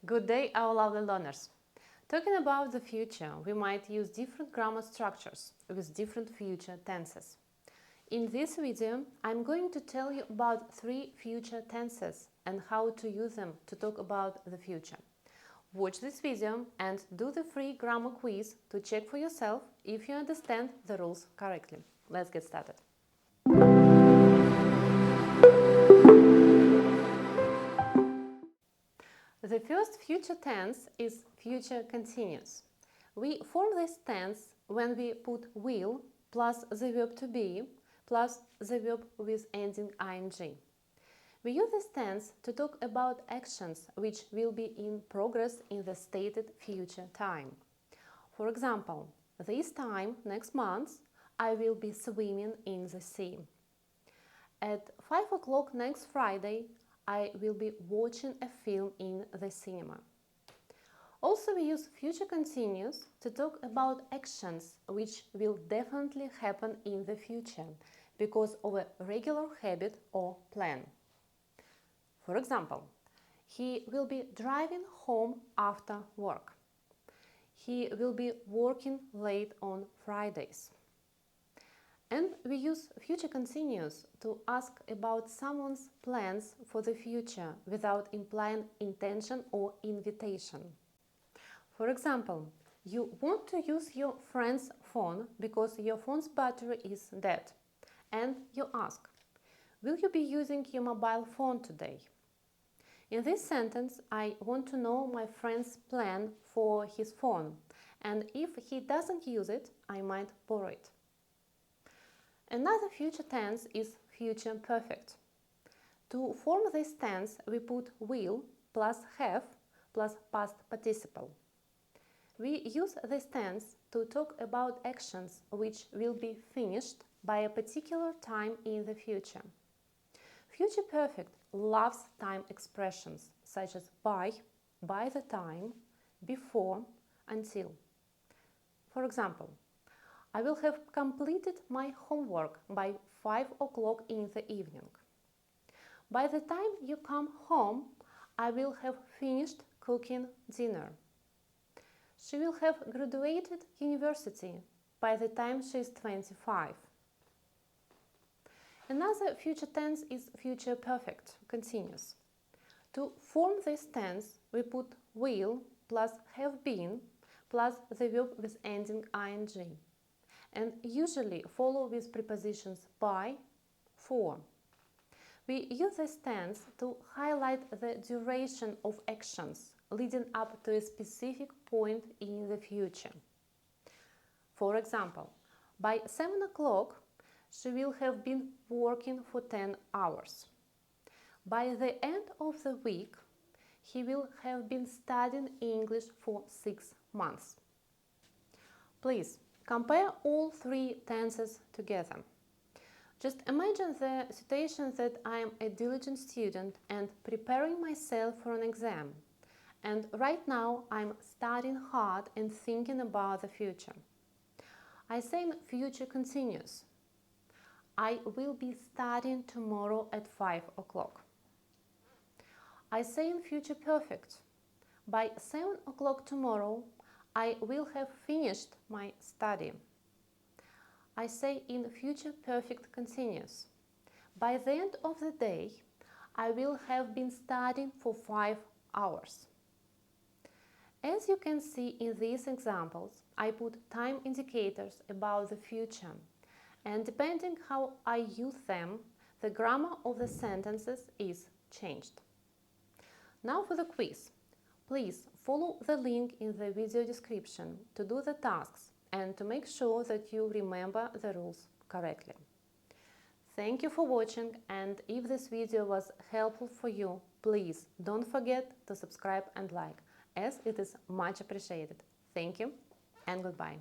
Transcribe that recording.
Good day, our lovely learners! Talking about the future, we might use different grammar structures with different future tenses. In this video, I'm going to tell you about 3 future tenses and how to use them to talk about the future. Watch this video and do the free grammar quiz to check for yourself if you understand the rules correctly. Let's get started. The first future tense is future continuous. We form this tense when we put will plus the verb to be plus the verb with ending ing. We use this tense to talk about actions which will be in progress in the stated future time. For example, this time next month I will be swimming in the sea. At 5 o'clock next Friday I will be watching a film in the cinema. Also, we use future continuous to talk about actions which will definitely happen in the future because of a regular habit or plan. For example, he will be driving home after work. He will be working late on Fridays. And we use future continuous to ask about someone's plans for the future without implying intention or invitation. For example, you want to use your friend's phone because your phone's battery is dead. And you ask, will you be using your mobile phone today? In this sentence, I want to know my friend's plan for his phone. And if he doesn't use it, I might borrow it. Another future tense is future perfect. To form this tense, we put will plus have plus past participle. We use this tense to talk about actions which will be finished by a particular time in the future. Future perfect loves time expressions such as by the time, before, until. For example, I will have completed my homework by 5 o'clock in the evening. By the time you come home, I will have finished cooking dinner. She will have graduated university by the time she is 25. Another future tense is future perfect, continuous. To form this tense, we put will plus have been plus the verb with ending ing. And usually follow with prepositions by, for. We use this tense to highlight the duration of actions leading up to a specific point in the future. For example, by 7 o'clock she will have been working for 10 hours. By the end of the week he will have been studying English for 6 months. Please compare all 3 tenses together. Just imagine the situation that I am a diligent student and preparing myself for an exam. And right now I'm studying hard and thinking about the future. I say in future continuous. I will be studying tomorrow at 5 o'clock. I say in future perfect. By 7 o'clock tomorrow I will have finished my study. I say in future perfect continuous. By the end of the day, I will have been studying for 5 hours. As you can see in these examples, I put time indicators about the future, and depending how I use them, the grammar of the sentences is changed. Now for the quiz. Please follow the link in the video description to do the tasks and to make sure that you remember the rules correctly. Thank you for watching, and if this video was helpful for you, please don't forget to subscribe and like, as it is much appreciated. Thank you and goodbye.